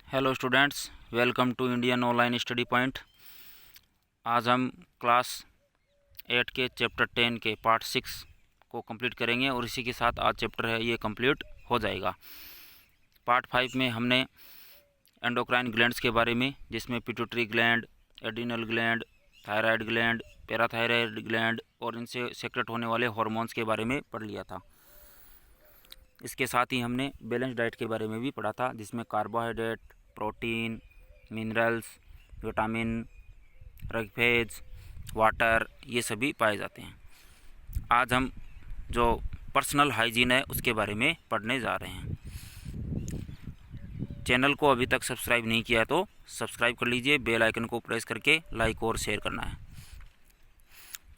Hello students, welcome to Indian online study point. आज हम class 8 के चैप्टर 10 के पार्ट 6 को कंप्लीट करेंगे और इसी के साथ आज चैप्टर है ये कंप्लीट हो जाएगा। पार्ट 5 में हमने एंडोक्राइन ग्लैंड्स के बारे में, जिसमें pituitary gland, adrenal gland, thyroid gland, parathyroid gland और इनसे सेक्रेट होने वाले हार्मोन्स के बारे में पढ़ लिया था। इसके साथ ही हमने बैलेंस डाइट के बारे में भी पढ़ा था, जिसमें carbohydrate, protein, minerals, vitamin, roughage, water, ये सभी पाए जाते हैं। आज हम जो पर्सनल हाइजीन है उसके बारे में पढ़ने जा रहे हैं। चैनल को अभी तक सब्सक्राइब नहीं किया है तो सब्सक्राइब कर लीजिए, बेल आइकन को प्रेस करके लाइक और शेयर करना है।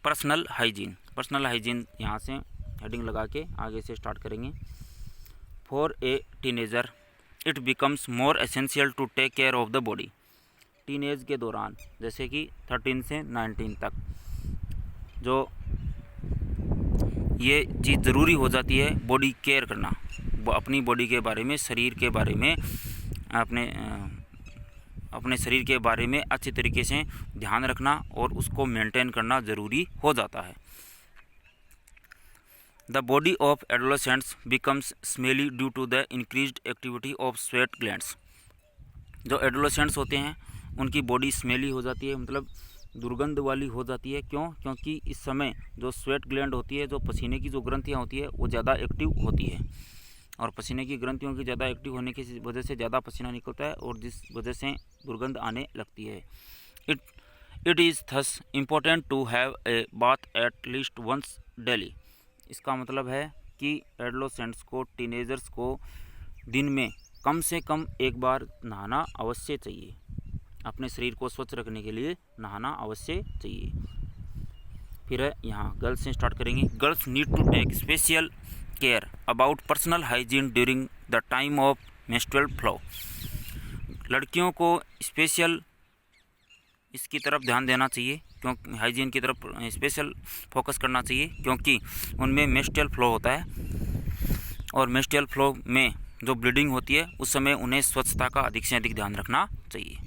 पर्सनल हाइजीन यहाँ से हेडिंग लगा के आगे से स्टार्ट करेंगे। For a teenager it becomes more essential to take care of the body. Teenage के दौरान, जैसे कि 13 से 19 तक, जो ये चीज़ ज़रूरी हो जाती है बॉडी केयर करना, अपनी बॉडी के बारे में, शरीर के बारे में, अपने शरीर के बारे में अच्छे तरीके से ध्यान रखना और उसको मेंटेन करना ज़रूरी हो जाता है। The body of adolescents becomes smelly due to the increased activity of sweat glands। जो एडोलेसेंट्स होते हैं उनकी बॉडी स्मेली हो जाती है, मतलब दुर्गंध वाली हो जाती है। क्यों? क्योंकि इस समय जो स्वेट ग्लैंड होती है, जो पसीने की जो ग्रंथियाँ होती है, वो ज़्यादा एक्टिव होती है और पसीने की ग्रंथियों की ज़्यादा एक्टिव होने की वजह से ज़्यादा पसीना निकलता है और जिस वजह से दुर्गंध आने लगती है। It is thus important to have a bath at least once daily. इसका मतलब है कि एडोलेसेंट्स को, टीनेजर्स को दिन में कम से कम एक बार नहाना अवश्य चाहिए। अपने शरीर को स्वच्छ रखने के लिए नहाना अवश्य चाहिए। फिर है यहाँ गर्ल्स से स्टार्ट करेंगे। Girls need to take special care about personal hygiene during the time of menstrual flow. लड़कियों को स्पेशल इसकी तरफ ध्यान देना चाहिए, क्योंकि हाइजीन की तरफ स्पेशल फोकस करना चाहिए, क्योंकि उनमें मेंस्ट्रुअल फ्लो होता है और मेंस्ट्रुअल फ्लो में जो ब्लीडिंग होती है उस समय उन्हें स्वच्छता का अधिक से अधिक ध्यान रखना चाहिए।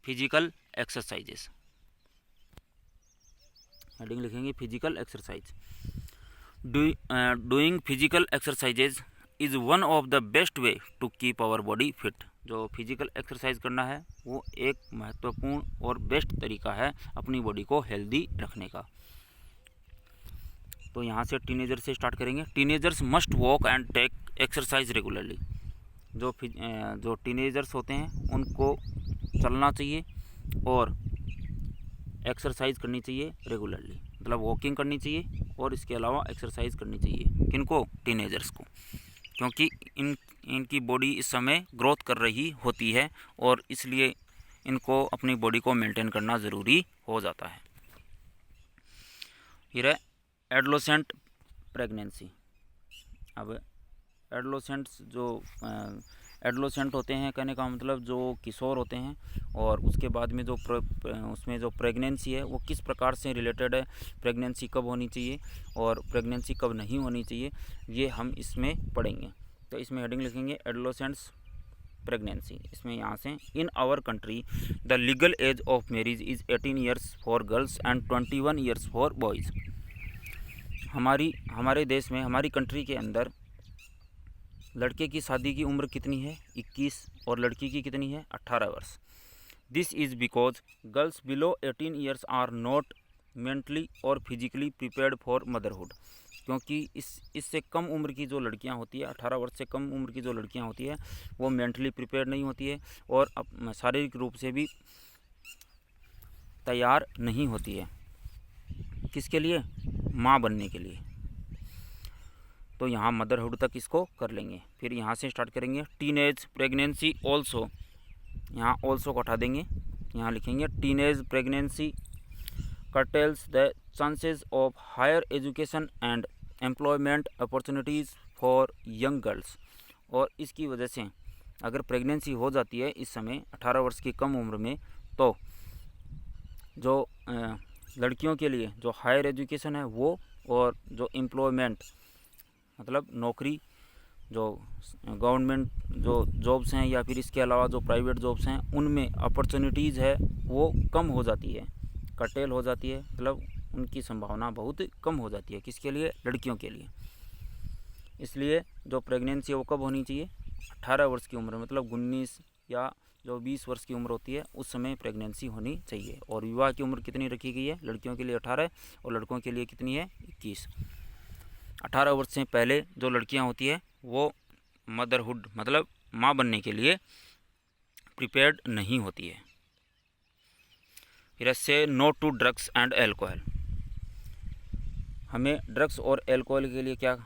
फिजिकल एक्सरसाइजेस, हेडिंग लिखेंगे physical exercise. Doing physical exercises is one of the best way to keep our body fit. जो फिजिकल एक्सरसाइज करना है वो एक महत्वपूर्ण और बेस्ट तरीका है अपनी बॉडी को हेल्दी रखने का। तो यहाँ से टीनेजर से स्टार्ट करेंगे। Teenagers must walk and take exercise regularly. जो टीनेजर्स होते हैं उनको चलना चाहिए और एक्सरसाइज करनी चाहिए रेगुलरली, मतलब वॉकिंग करनी चाहिए और इसके अलावा एक्सरसाइज करनी चाहिए। किनको? टीनेजर्स को, क्योंकि इनकी बॉडी इस समय ग्रोथ कर रही होती है और इसलिए इनको अपनी बॉडी को मेंटेन करना ज़रूरी हो जाता है। फिर है एडोलेसेंट प्रेगनेंसी। अब एडोलेसेंट होते हैं, कहने का मतलब जो किशोर होते हैं, और उसके बाद में उसमें जो प्रेगनेंसी है वो किस प्रकार से रिलेटेड है, प्रेगनेंसी कब होनी चाहिए और प्रेगनेंसी कब नहीं होनी चाहिए, ये हम इसमें पढ़ेंगे। तो इसमें हेडिंग लिखेंगे एडोलेसेंट्स प्रेगनेंसी। इसमें यहाँ से in our country the legal age of marriage is 18 years for girls and 21 years for boys. हमारे देश में, हमारी कंट्री के अंदर लड़के की शादी की उम्र कितनी है? 21, और लड़की की कितनी है? 18 वर्ष। This is because girls below 18 years are not mentally और फिजिकली प्रिपेयर्ड फॉर मदरहुड। क्योंकि इससे कम उम्र की जो लड़कियां होती है, 18 वर्ष से कम उम्र की जो लड़कियां होती है, वो मेंटली प्रिपेयर्ड नहीं होती है और शारीरिक रूप से भी तैयार नहीं होती है। किसके लिए? माँ बनने के लिए। तो यहाँ मदरहुड तक इसको कर लेंगे। फिर यहाँ से स्टार्ट करेंगे टीनेज प्रेगनेंसी ऑल्सो। यहाँ ऑल्सो को हटा देंगे, यहाँ लिखेंगे teenage pregnancy curtails the chances of higher education and employment opportunities for young girls। और इसकी वजह से अगर प्रेगनेंसी हो जाती है इस समय 18 वर्ष की कम उम्र में, तो जो लड़कियों के लिए जो हायर एजुकेशन है वो, और जो एम्प्लॉयमेंट मतलब नौकरी जो गवर्नमेंट जो जॉब्स हैं या फिर इसके अलावा जो प्राइवेट जॉब्स हैं उनमें अपॉर्चुनिटीज़ है वो कम हो जाती है, कर्टेल हो जाती है, मतलब उनकी संभावना बहुत कम हो जाती है। किसके लिए? लड़कियों के लिए। इसलिए जो प्रेगनेंसी है वो कब होनी चाहिए? 18 वर्ष की उम्र, मतलब 19 या जो 20 वर्ष की उम्र होती है उस समय प्रेगनेंसी होनी चाहिए। और विवाह की उम्र कितनी रखी गई है? लड़कियों के लिए 18 और लड़कों के लिए कितनी है? 21। 18 वर्ष से पहले जो लड़कियां होती है वो मदरहुड मतलब माँ बनने के लिए प्रिपेयर्ड नहीं होती है। फिर ऐसे no to drugs and alcohol, हमें ड्रग्स और एल्कोहल के लिए क्या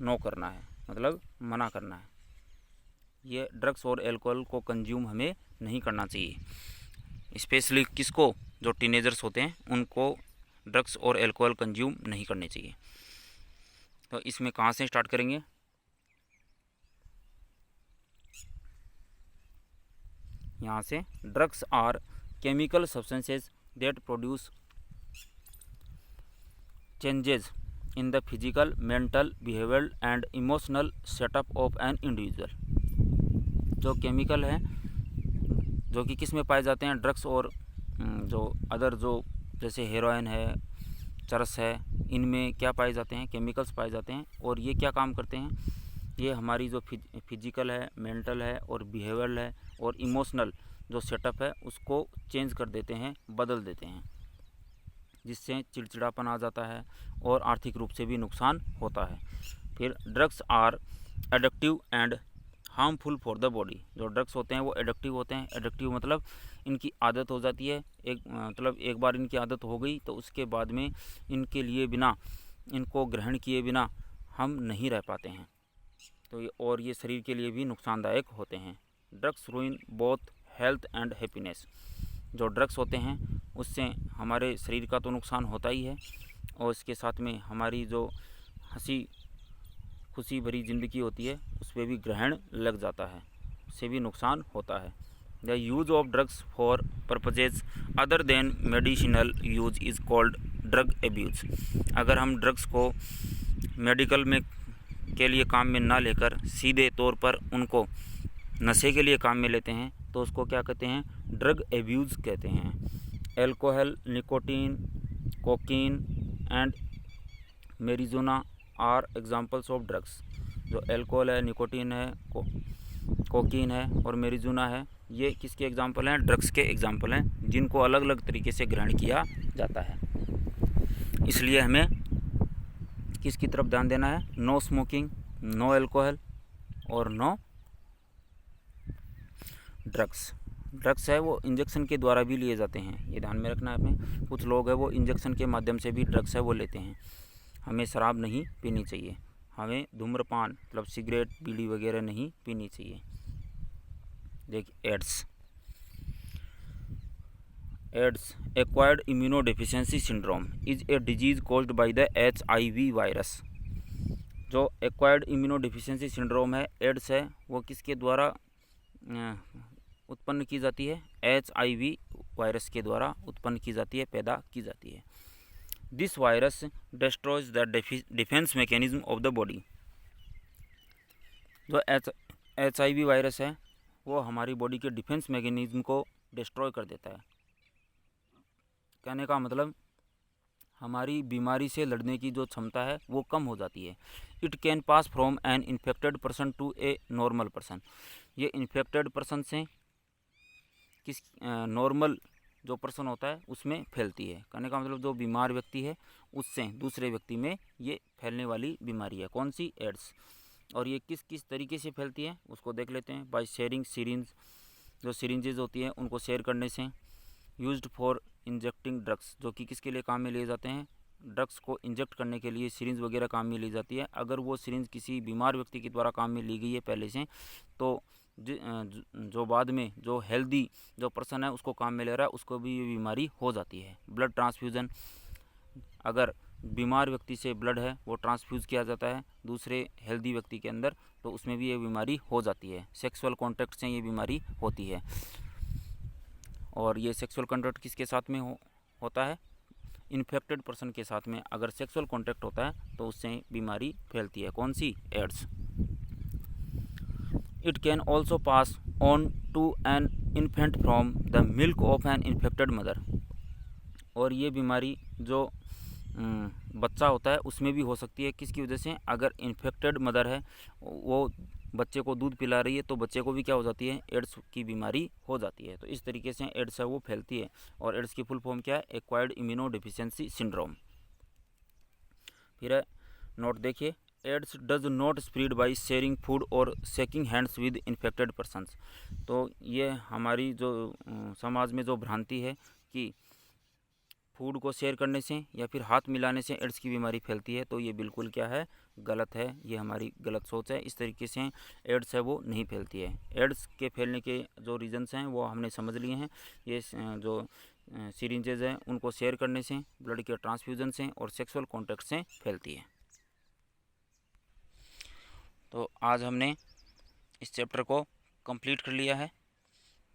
नो करना है, मतलब मना करना है। ये ड्रग्स और एल्कोहल को कंज्यूम हमें नहीं करना चाहिए। स्पेशली किसको? जो टीनेजर्स होते हैं उनको ड्रग्स और एल्कोहल कंज्यूम नहीं करने चाहिए। तो इसमें कहाँ से स्टार्ट करेंगे? यहाँ से, drugs are chemical substances that produce changes in the physical, mental, behavioural and emotional setup of an individual. जो केमिकल हैं जो कि किस में पाए जाते हैं? ड्रग्स और जो अदर जो जैसे हेरोइन है, चरस है, इनमें क्या पाए जाते हैं? केमिकल्स पाए जाते हैं। और ये क्या काम करते हैं? ये हमारी जो फिजिकल है, मेंटल है और बिहेवियरल है और इमोशनल जो सेटअप है उसको चेंज कर देते हैं, बदल देते हैं, जिससे चिड़चिड़ापन आ जाता है और आर्थिक रूप से भी नुकसान होता है। फिर drugs are addictive and harmful for the body. जो ड्रग्स होते हैं वो एडिक्टिव होते हैं। एडिक्टिव मतलब इनकी आदत हो जाती है, मतलब एक बार इनकी आदत हो गई तो उसके बाद में इनके लिए बिना, इनको ग्रहण किए बिना हम नहीं रह पाते हैं। तो और ये शरीर के लिए भी नुकसानदायक होते हैं। Drugs रूइन both health and happiness. जो ड्रग्स होते हैं उससे हमारे शरीर का तो नुकसान होता ही है और इसके साथ में हमारी जो हंसी खुशी भरी ज़िंदगी होती है उस पर भी ग्रहण लग जाता है, उससे भी नुकसान होता है। The use of drugs for purposes other than medicinal use is called drug abuse. अगर हम ड्रग्स को मेडिकल में के लिए काम में ना लेकर सीधे तौर पर उनको नशे के लिए काम में लेते हैं तो उसको क्या कहते हैं? ड्रग एब्यूज़ कहते हैं। Alcohol, nicotine, cocaine and marijuana are examples of drugs. जो एल्कोहल है, निकोटीन है, कोकीन है और मेरिजुना है, ये किसके एग्जाम्पल हैं? ड्रग्स के एग्जाम्पल हैं, जिनको अलग अलग तरीके से ग्रहण किया जाता है। इसलिए हमें किसकी तरफ ध्यान देना है? नो स्मोकिंग, नो एल्कोहल और नो ड्रग्स। ड्रग्स है वो इंजेक्शन के द्वारा भी लिए जाते हैं, ये ध्यान में रखना है हमें। कुछ लोग हैं वो इंजेक्शन के माध्यम से भी ड्रग्स है वो लेते हैं। हमें शराब नहीं पीनी चाहिए, हमें धूम्रपान मतलब सिगरेट, बीड़ी वगैरह नहीं पीनी चाहिए। देखिए ads acquired immunodeficiency syndrome is a disease caused by the HIV virus. जो एक्वायर्ड इम्यूनोडेफिशिएंसी सिंड्रोम है, एड्स है, वो किसके द्वारा उत्पन्न की जाती है? HIV वायरस के द्वारा उत्पन्न की जाती है, पैदा की जाती है। This virus destroys the defence mechanism of the body. जो HIV वायरस है वो हमारी बॉडी के डिफेंस मैकेनिज्म को डिस्ट्रॉय कर देता है। कहने का मतलब हमारी बीमारी से लड़ने की जो क्षमता है वो कम हो जाती है। It can pass from an infected person to a normal person. ये इन्फेक्टेड पर्सन से किस नॉर्मल जो पर्सन होता है उसमें फैलती है। कहने का मतलब जो बीमार व्यक्ति है उससे दूसरे व्यक्ति में ये फैलने वाली बीमारी है। कौन सी? एड्स। और ये किस किस तरीके से फैलती है उसको देख लेते हैं। बाय शेयरिंग सिरिंज, जो सिरिंजेज होती हैं उनको शेयर करने से। यूज्ड फॉर इंजेक्टिंग ड्रग्स, जो कि किसके लिए काम में लिए जाते हैं? ड्रग्स को इंजेक्ट करने के लिए सिरिंज वगैरह काम में ली जाती है। अगर वो सिरिंज किसी बीमार व्यक्ति के द्वारा काम में ली गई है पहले से, तो जो बाद में जो हेल्दी जो पर्सन है उसको काम में ले रहा है उसको भी ये बीमारी हो जाती है। ब्लड ट्रांसफ्यूज़न, अगर बीमार व्यक्ति से ब्लड है वो ट्रांसफ्यूज़ किया जाता है दूसरे हेल्दी व्यक्ति के अंदर, तो उसमें भी ये बीमारी हो जाती है। सेक्सुअल कॉन्टैक्ट से ये बीमारी होती है। और ये सेक्सुअल कॉन्टैक्ट किसके साथ में होता है? इन्फेक्टेड पर्सन के साथ में अगर सेक्सुअल कॉन्टैक्ट होता है तो उससे बीमारी फैलती है। कौन सी? AIDS. It can also pass on to an infant from the milk of an infected mother. और ये बीमारी जो बच्चा होता है उसमें भी हो सकती है। किसकी वजह से? अगर इन्फेक्टेड मदर है, वो बच्चे को दूध पिला रही है, तो बच्चे को भी क्या हो जाती है? एड्स की बीमारी हो जाती है। तो इस तरीके से एड्स है वो फैलती है। और एड्स की फुल फॉर्म क्या है? Acquired immunodeficiency syndrome. फिर नोट देखिए, AIDS does not spread by sharing food और shaking hands with infected persons. तो ये हमारी जो समाज में जो भ्रांति है कि फूड को शेयर करने से या फिर हाथ मिलाने से एड्स की बीमारी फैलती है, तो ये बिल्कुल क्या है? गलत है। ये हमारी गलत सोच है। इस तरीके से एड्स है वो नहीं फैलती है। एड्स के फैलने के जो रीजंस हैं वो हमने समझ लिए हैं। ये जो सिरिंजेज हैं उनको शेयर करने से, ब्लड के ट्रांसफ्यूजन से और सेक्सुअल कॉन्टैक्ट से फैलती है। तो आज हमने इस चैप्टर को कंप्लीट कर लिया है,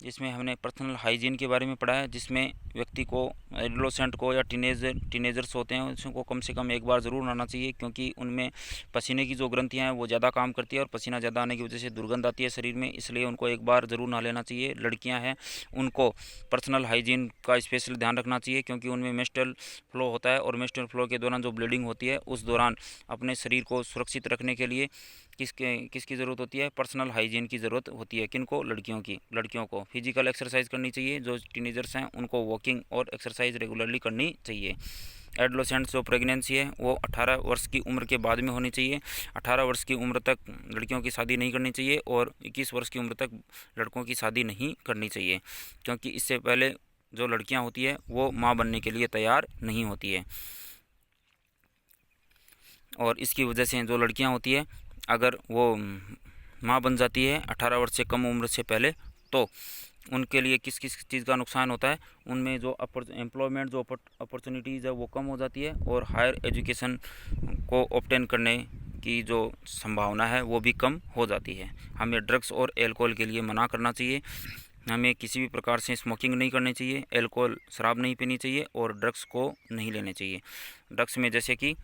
जिसमें हमने पर्सनल हाइजीन के बारे में पढ़ा है, जिसमें व्यक्ति को, एडोलेसेंट को या टीनेजर्स होते हैं, उसको कम से कम एक बार ज़रूर नहाना चाहिए, क्योंकि उनमें पसीने की जो ग्रंथियां हैं वो ज़्यादा काम करती है और पसीना ज़्यादा आने की वजह से दुर्गंध आती है शरीर में, इसलिए उनको एक बार ज़रूर नहा लेना चाहिए। लड़कियाँ हैं उनको पर्सनल हाइजीन का स्पेशल ध्यान रखना चाहिए, क्योंकि उनमें मेंस्ट्रुअल फ्लो होता है और मेंस्ट्रुअल फ्लो के दौरान जो ब्लीडिंग होती है उस दौरान अपने शरीर को सुरक्षित रखने के लिए किसकी ज़रूरत होती है? पर्सनल हाइजीन की ज़रूरत होती है। किनको? लड़कियों को फिजिकल एक्सरसाइज करनी चाहिए। जो टीनेजर्स हैं उनको वॉकिंग और एक्सरसाइज रेगुलरली करनी चाहिए। एडोलेसेंट्स जो प्रेगनेंसी है वो 18 वर्ष की उम्र के बाद में होनी चाहिए। 18 वर्ष की उम्र तक लड़कियों की शादी नहीं करनी चाहिए और 21 वर्ष की उम्र तक लड़कों की शादी नहीं करनी चाहिए, क्योंकि इससे पहले जो लड़कियां होती है वो माँ बनने के लिए तैयार नहीं होती है। और इसकी वजह से जो लड़कियां होती है, अगर वो माँ बन जाती है 18 वर्ष से कम उम्र से पहले, तो उनके लिए किस किस चीज़ का नुकसान होता है? उनमें जो एम्प्लॉयमेंट जो अपॉर्चुनिटीज़ है वो कम हो जाती है और हायर एजुकेशन को ऑब्टेन करने की जो संभावना है वो भी कम हो जाती है। हमें ड्रग्स और एल्कोहल के लिए मना करना चाहिए। हमें किसी भी प्रकार से स्मोकिंग नहीं करनी चाहिए, एल्कोहल शराब नहीं पीनी चाहिए और ड्रग्स को नहीं लेने चाहिए। ड्रग्स में जैसे कि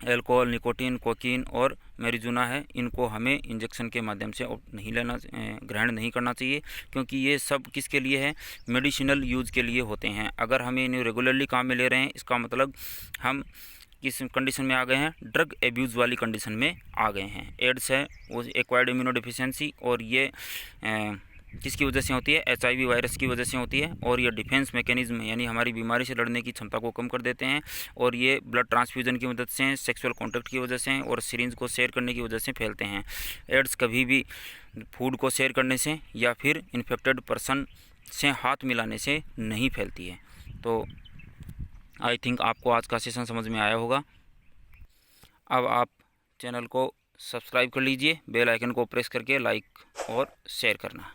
एल्कोहल, निकोटीन, कोकीन और मैरिजुना है, इनको हमें इंजेक्शन के माध्यम से ग्रहण नहीं करना चाहिए, क्योंकि ये सब किसके लिए है? मेडिसिनल यूज़ के लिए होते हैं। अगर हमें इन्हें रेगुलरली काम में ले रहे हैं, इसका मतलब हम किस कंडीशन में आ गए हैं? ड्रग एब्यूज़ वाली कंडीशन में आ गए हैं। एड्स है वो एक्वायर्ड इम्यूनो डिफिशियंसी, और ये किसकी वजह से होती है? HIV वायरस की वजह से होती है। और ये डिफेंस मैकेनिज्म यानी हमारी बीमारी से लड़ने की क्षमता को कम कर देते हैं, और ये ब्लड ट्रांसफ्यूजन की मदद से, सेक्सुअल कॉन्टैक्ट की वजह से और सिरिंज को शेयर करने की वजह से फैलते हैं। एड्स कभी भी फूड को शेयर करने से या फिर इन्फेक्टेड पर्सन से हाथ मिलाने से नहीं फैलती है। तो आई थिंक आपको आज का सेशन समझ में आया होगा। अब आप चैनल को सब्सक्राइब कर लीजिए, बेल आइकन को प्रेस करके लाइक और शेयर करना।